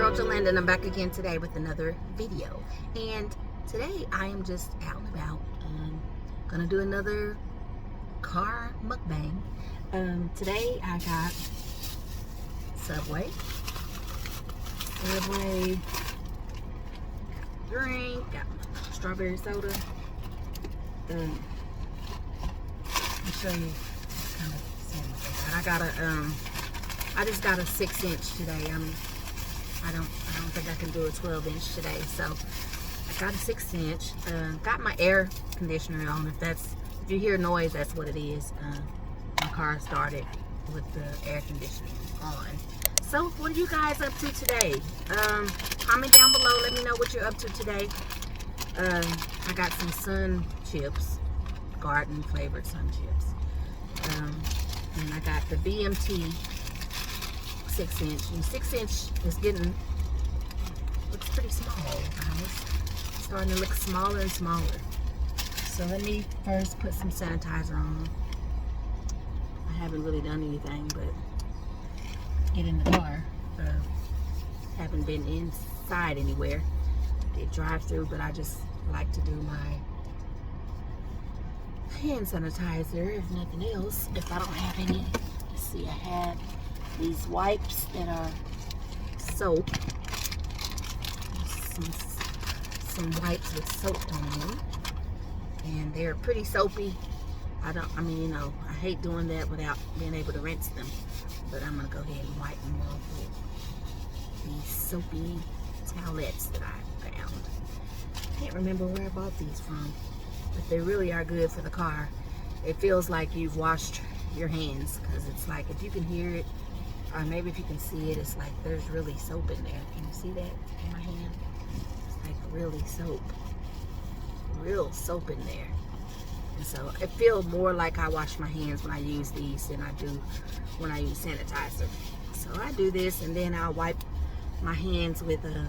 girl Gerlinda, and I'm back again today with another video. And today I am just out and about. Gonna do another car mukbang. Today I got Subway drink, got strawberry soda. Let me show you kind of sandwich I got. I just got a 6-inch today. I don't think I can do a 12-inch today, so I got a 6-inch. Got my air conditioner on. If you hear noise, that's what it is. My car started with the air conditioning on. So what are you guys up to today? Comment down below, let me know what you're up to today. I got some sun chips, garden flavored sun chips, and I got the BMT 6-inch, and 6-inch is looks pretty small, guys. It's starting to look smaller and smaller. So let me first put some sanitizer on. I haven't really done anything but get in the car. Haven't been inside anywhere. Did drive through, but I just like to do my hand sanitizer, if nothing else. If I don't have any, let's see, I have these wipes that are soap. Some wipes with soap on them, and they're pretty soapy. I hate doing that without being able to rinse them, but I'm gonna go ahead and wipe them off with these soapy towelettes that I found. I can't remember where I bought these from, but they really are good for the car. It feels like you've washed your hands, because it's like, if you can hear it, or maybe if you can see it, it's like there's really soap in there. Can you see that in my hand? It's like really real soap in there. And so it feels more like I wash my hands when I use these than I do when I use sanitizer. So I do this, and then I'll wipe my hands with those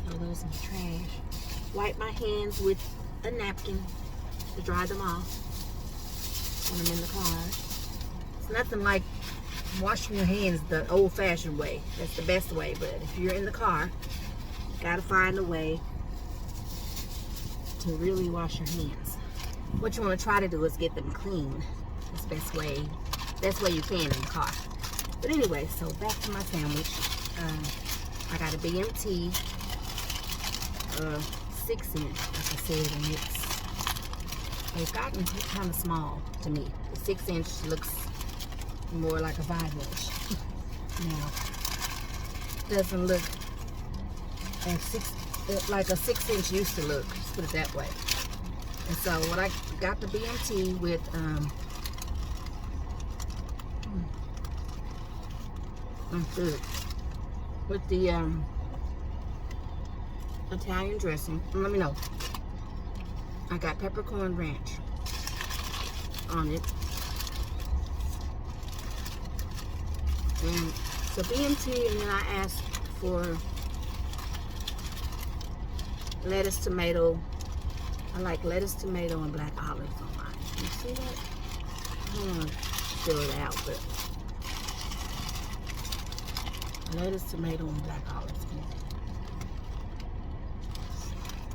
in the trash. Wipe my hands with a napkin to dry them off when I'm in the car. It's nothing like washing your hands the old-fashioned way. That's the best way, but if you're in the car, you gotta find a way to really wash your hands. What you want to try to do is get them clean. That's the best way you can in the car. But anyway, so back to my sandwich. I got a BMT 6-inch, like I said, and it's gotten kind of small to me. The 6-inch looks more like a 5-inch. Now, doesn't look like a 6-inch used to look. Let's put it that way. And so, what I got the BMT with with the Italian dressing. Let me know. I got peppercorn ranch on it. And so BMT, and then I asked for lettuce, tomato. I like lettuce, tomato, and black olives on mine. Can you see that? I don't want to fill it out, but lettuce, tomato, and black olives.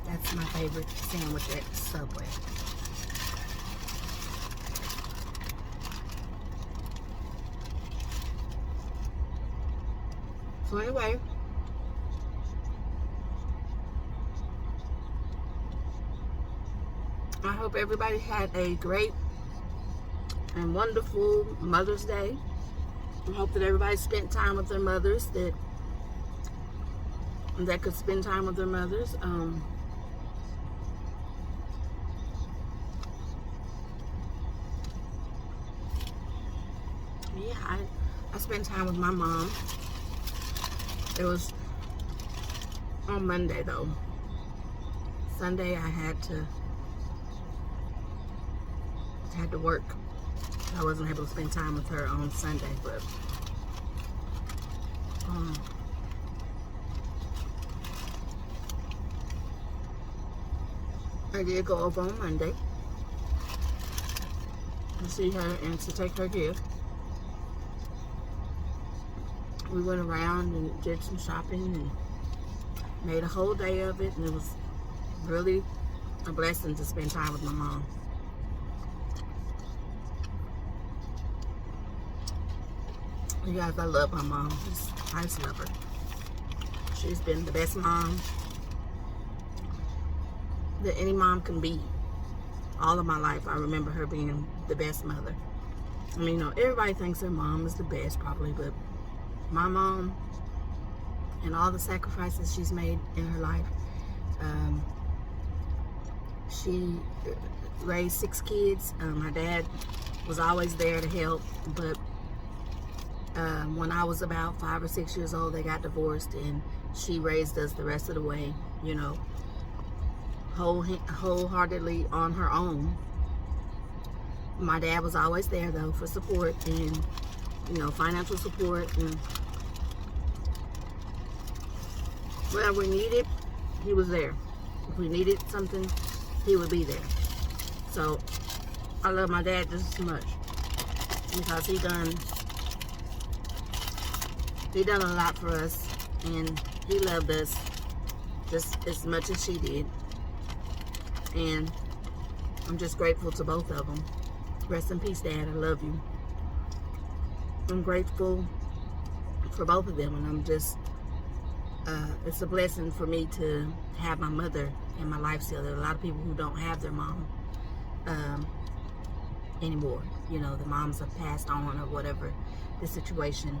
That's my favorite sandwich at Subway. So anyway, I hope everybody had a great and wonderful Mother's Day. I hope that everybody spent time with their mothers, that could spend time with their mothers. Yeah, I spent time with my mom. It was on Monday though. Sunday I had to work. I wasn't able to spend time with her on Sunday, but I did go over on Monday to see her and to take her gift. we went around and did some shopping and made a whole day of it, and it was really a blessing to spend time with my mom. You guys, I love my mom. I just love her. She's been the best mom that any mom can be. All of my life, I remember her being the best mother. I mean, you know, everybody thinks their mom is the best, probably, but my mom and all the sacrifices she's made in her life, she raised 6 kids. My dad was always there to help, but when I was about 5 or 6 years old, they got divorced, and she raised us the rest of the way, you know, wholeheartedly on her own. My dad was always there, though, for support and, you know, financial support, and whenever we needed, he was there. If we needed something, he would be there. So I love my dad just as much because he done a lot for us, and he loved us just as much as she did. And I'm just grateful to both of them. Rest in peace, Dad. I love you. I'm grateful for both of them, and I'm just, it's a blessing for me to have my mother in my life still. There are a lot of people who don't have their mom anymore. You know, the moms have passed on or whatever the situation,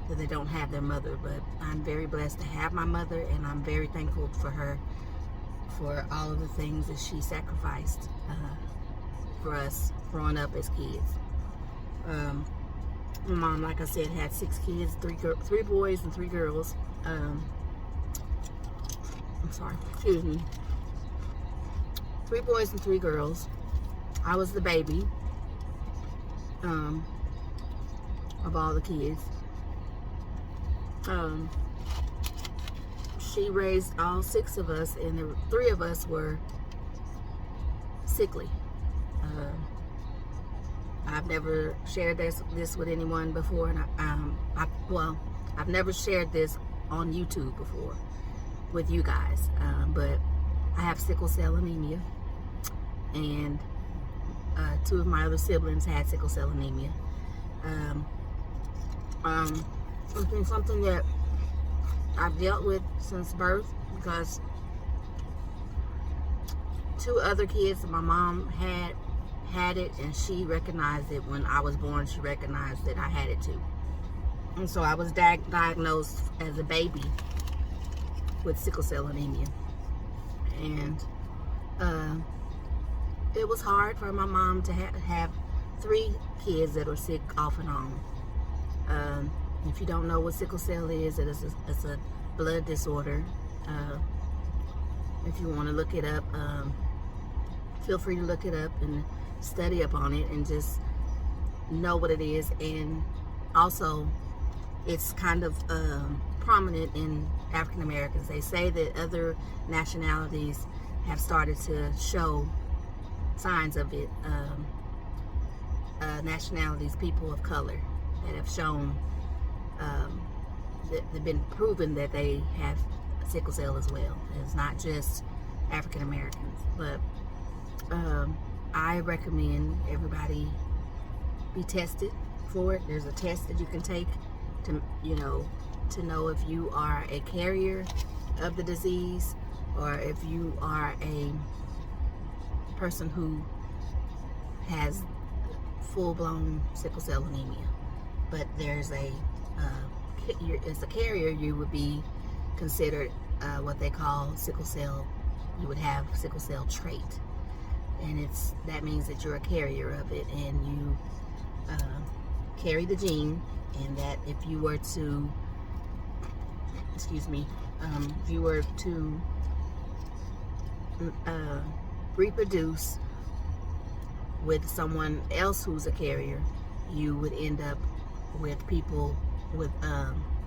that they don't have their mother. But I'm very blessed to have my mother, and I'm very thankful for her, for all of the things that she sacrificed for us growing up as kids. My mom, like I said, had 6 kids, 3 boys and 3 girls. I'm sorry, excuse me. 3 boys and 3 girls. I was the baby of all the kids. She raised all 6 of us, and 3 of us were sickly. I've never shared this with anyone before, and I've never shared this on YouTube before with you guys, but I have sickle cell anemia, and 2 of my other siblings had sickle cell anemia. It's been something that I've dealt with since birth, because 2 other kids that my mom had it, and she recognized it when I was born. She recognized that I had it too, and so I was diagnosed as a baby with sickle cell anemia. And it was hard for my mom to have 3 kids that are sick off and on. If you don't know what sickle cell is, it's a blood disorder. If you want to look it up, feel free to look it up and study up on it and just know what it is. And also, it's kind of prominent in African Americans. They say that other nationalities have started to show signs of it. Nationalities, people of color, that have shown, that they've been proven that they have sickle cell as well. It's not just African Americans, but I recommend everybody be tested for it. There's a test that you can take to, to know if you are a carrier of the disease, or if you are a person who has full-blown sickle cell anemia. But there's as a carrier, you would be considered what they call sickle cell. You would have sickle cell trait, and that means that you're a carrier of it, and you carry the gene, and that if you were to, reproduce with someone else who's a carrier, you would end up with people with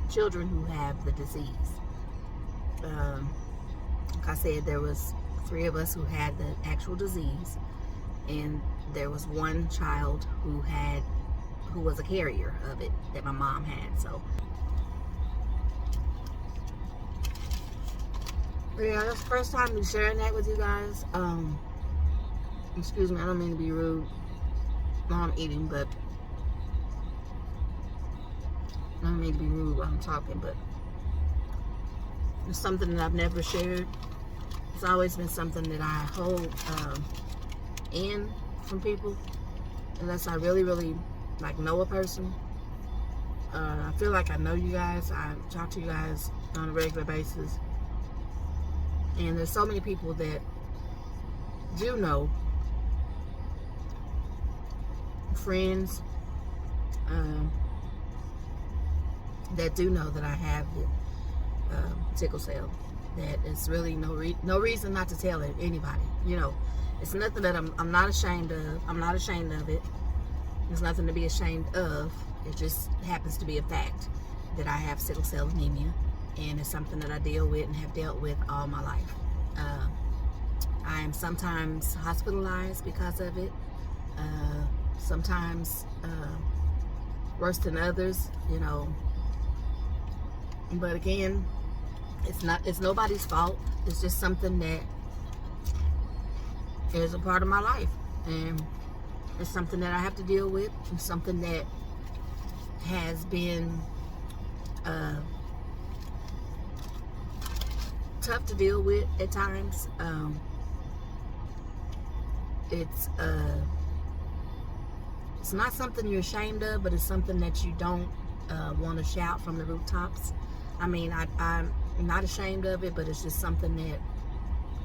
children who have the disease. Like I said, there was 3 of us who had the actual disease, and there was 1 child who was a carrier of it that my mom had. So Yeah, that's the first time me sharing that with you guys. Excuse me, I don't mean to be rude while I'm eating, but I don't mean to be rude while I'm talking, but it's something that I've never shared. It's always been something that I hold in from people, unless I really, really like know a person. I feel like I know you guys. I talk to you guys on a regular basis, and there's so many people that do know, friends that do know that I have the sickle cell. That it's really no reason not to tell anybody. You know, it's nothing that I'm not ashamed of. I'm not ashamed of it. There's nothing to be ashamed of. It just happens to be a fact that I have sickle cell anemia, and it's something that I deal with and have dealt with all my life. I am sometimes hospitalized because of it. Sometimes worse than others, you know. But again, it's nobody's fault. It's just something that is a part of my life, and it's something that I have to deal with. It's something that has been tough to deal with at times. It's not something you're ashamed of, but it's something that you don't want to shout from the rooftops. I mean, I'm not ashamed of it, but it's just something that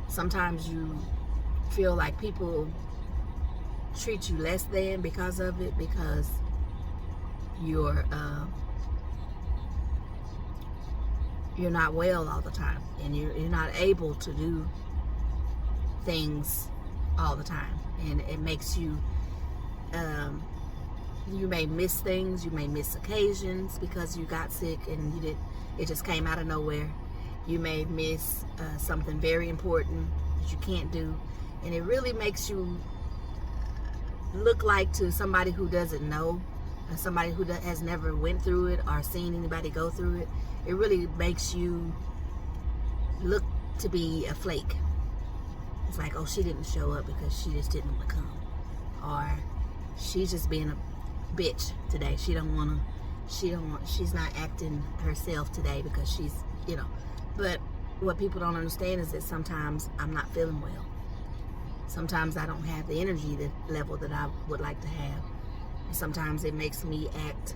sometimes you feel like people treat you less than because of it, because you're not well all the time, and you're not able to do things all the time, and it makes you you may miss things, you may miss occasions because you got sick and it just came out of nowhere. You may miss something very important that you can't do, and it really makes you look like, to somebody who doesn't know, somebody who has never went through it or seen anybody go through it, it really makes you look to be a flake. It's like, oh, she didn't show up because she just didn't want to come, or she's just being a bitch today. She's not acting herself today because she's, you know. But what people don't understand is that sometimes I'm not feeling well. Sometimes I don't have the energy level that I would like to have. Sometimes it makes me act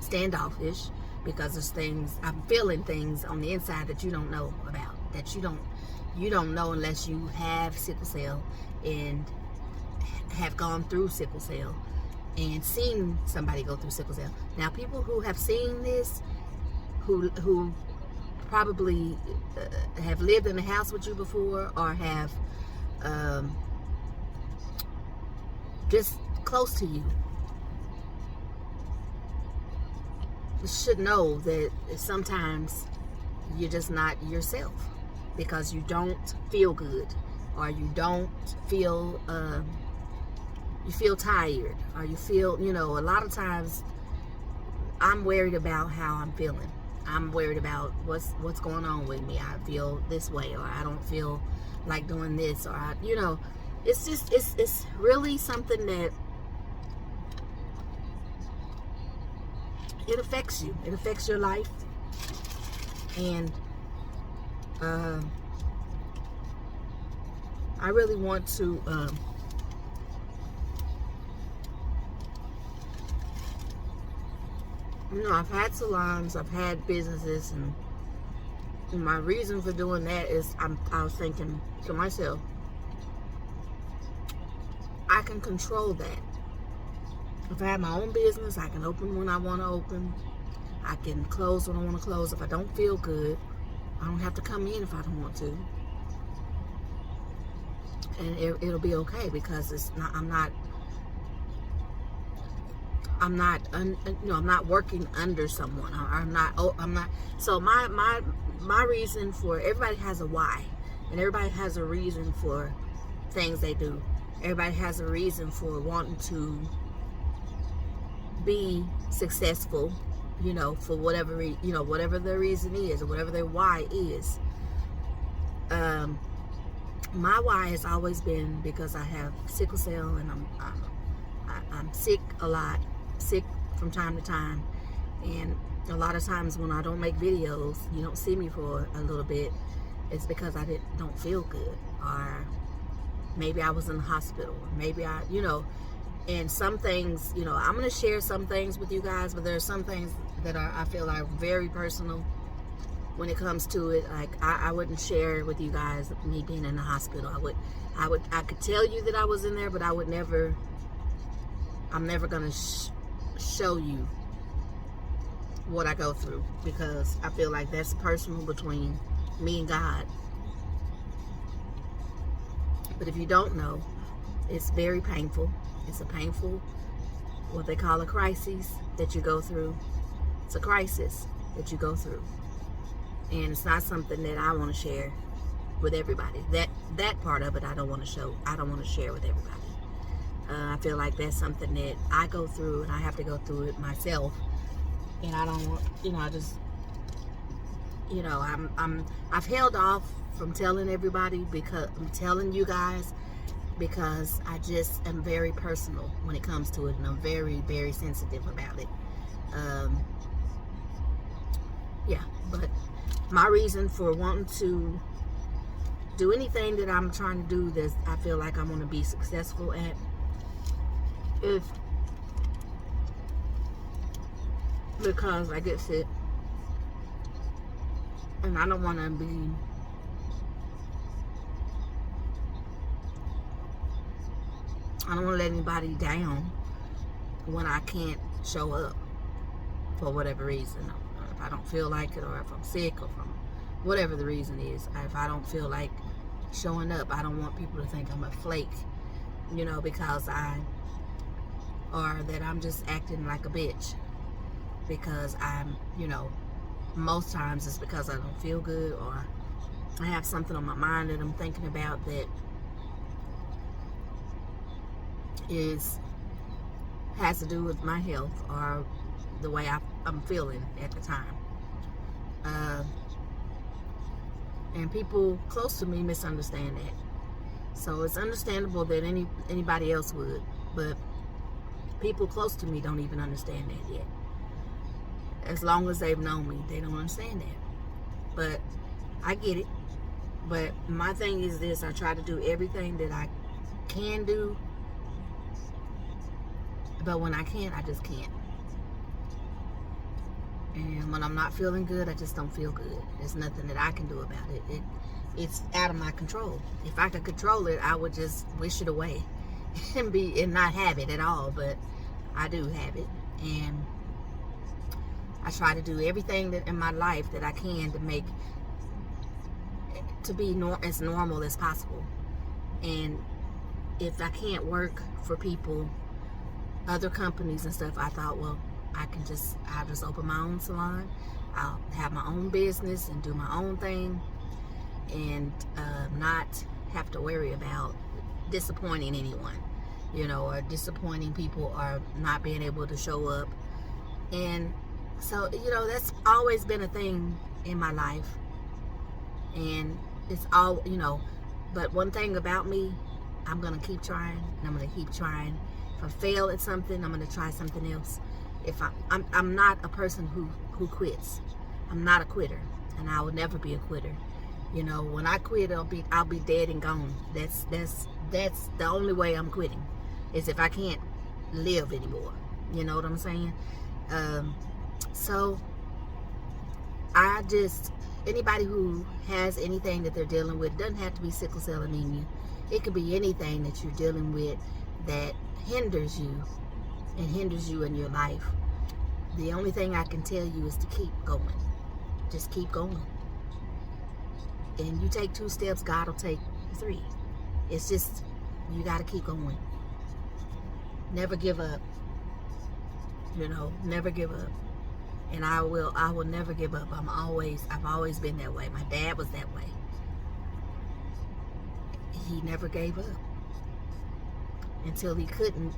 standoffish because there's things, I'm feeling things on the inside that you don't know about, that you don't know unless you have sickle cell and have gone through sickle cell and seen somebody go through sickle cell. Now, people who have seen this, who probably have lived in a house with you before, or have just close to you, should know that sometimes you're just not yourself because you don't feel good, or you don't feel you feel tired, or you feel, you know, a lot of times I'm worried about how I'm feeling. I'm worried about what's going on with me. I feel this way, or I don't feel like doing this, or you know, it's just it's really something that it affects you. It affects your life, and I really want to you know, I've had salons, I've had businesses, and my reason for doing that is I was thinking to myself, I can control that. If I have my own business, I can open when I want to open. I can close when I want to close. If I don't feel good, I don't have to come in if I don't want to. And it'll be okay, because it's not, I'm not working under someone. I'm not. So my reason for, everybody has a why, and everybody has a reason for things they do. Everybody has a reason for wanting to be successful you know, for whatever, whatever their reason is, or whatever their why is. My why has always been because I have sickle cell, and I'm sick a lot, sick from time to time, and a lot of times when I don't make videos, you don't see me for a little bit, it's because I don't feel good, or maybe I was in the hospital, or maybe and some things, I'm going to share some things with you guys, but there are some things that I feel are very personal when it comes to it. Like, I wouldn't share with you guys me being in the hospital. I could tell you that I was in there, but I'm never going to show you what I go through, because I feel like that's personal between me and God. But if you don't know, it's very painful. It's a painful, what they call a crisis that you go through. It's a crisis that you go through. And it's not something that I want to share with everybody. That part of it I don't want to share with everybody. I feel like that's something that I go through, and I have to go through it myself. And I don't want, I've held off from telling everybody, because I'm telling you guys, because I just am very personal when it comes to it, and I'm very, very sensitive about it. But my reason for wanting to do anything that I'm trying to do that I feel like I want to be successful at is because I get sick, and I don't want to let anybody down when I can't show up for whatever reason. If I don't feel like it, or if I'm sick, or from whatever the reason is, if I don't feel like showing up, I don't want people to think I'm a flake, because or that I'm just acting like a bitch, because I'm, most times it's because I don't feel good, or I have something on my mind that I'm thinking about that has to do with my health, or the way I'm feeling at the time. And people close to me misunderstand that. So it's understandable that anybody else would, but people close to me don't even understand that yet. As long as they've known me, they don't understand that. But I get it. But my thing is this: I try to do everything that I can do, but when I can't, I just can't. And when I'm not feeling good, I just don't feel good. There's nothing that I can do about it. It's out of my control. If I could control it, I would just wish it away and not have it at all. But I do have it, and I try to do everything that in my life that I can to make to be as normal as possible. And if I can't work for people, other companies and stuff, I thought, well, I'll just open my own salon. I'll have my own business and do my own thing, and not have to worry about disappointing anyone, or disappointing people, or not being able to show up. And so, that's always been a thing in my life. And it's all, but one thing about me, I'm going to keep trying, and I'm going to keep trying. If I fail at something, I'm going to try something else. If I'm not a person who quits. I'm not a quitter, and I will never be a quitter. When I quit, I'll be dead and gone. That's the only way I'm quitting, is if I can't live anymore. You know what I'm saying? So anybody who has anything that they're dealing with, doesn't have to be sickle cell anemia. It could be anything that you're dealing with that hinders you in your life. The only thing I can tell you is to keep going. Just keep going. And you take 2 steps, God will take 3. It's just, you got to keep going. Never give up. Never give up. And I will never give up. I've always been that way. My dad was that way. He never gave up until he couldn't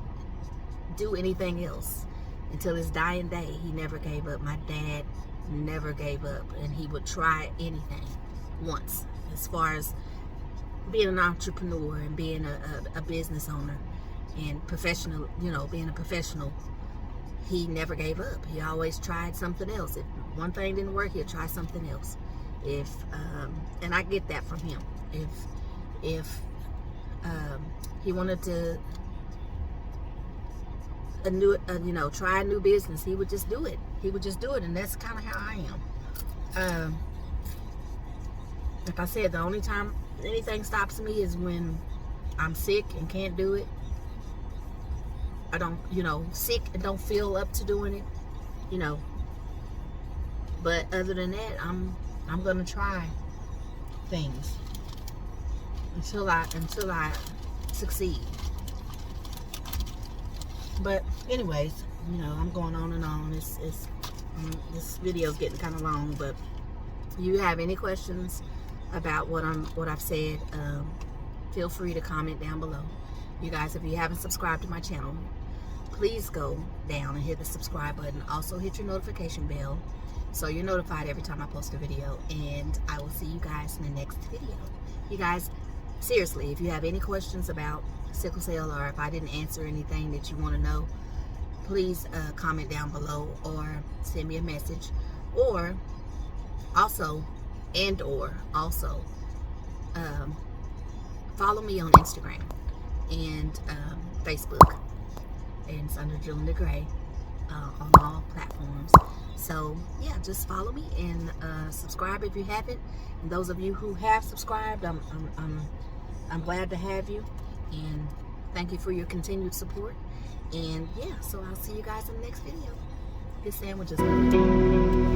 do anything else. until his dying day, he never gave up. My dad never gave up, and he would try anything once, as far as being an entrepreneur and being a business owner and professional, you know, being a professional. He never gave up. He always tried something else. If one thing didn't work, he'd try something else. And I get that from him. If he wanted to try a new business, he would just do it. He would just do it, and that's kind of how I am. Like I said, the only time anything stops me is when I'm sick and can't do it. I don't, sick and don't feel up to doing it, But other than that, I'm gonna try things until I succeed. But anyways, I'm going on and on. This video is getting kind of long, but if you have any questions about what I've said, feel free to comment down below. You guys, if you haven't subscribed to my channel, please go down and hit the subscribe button. Also hit your notification bell so you're notified every time I post a video, and I will see you guys in the next video. You guys, seriously, if you have any questions about sickle cell, or if I didn't answer anything that you want to know, please comment down below or send me a message, or also follow me on Instagram and Facebook, and it's under Gerlinda Gray on all platforms. So yeah, just follow me and subscribe if you haven't. And those of you who have subscribed, I'm glad to have you, and thank you for your continued support. And yeah, so I'll see you guys in the next video. Good sandwiches.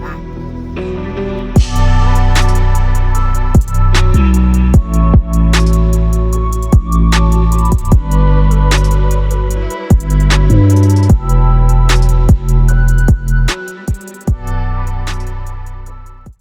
Bye.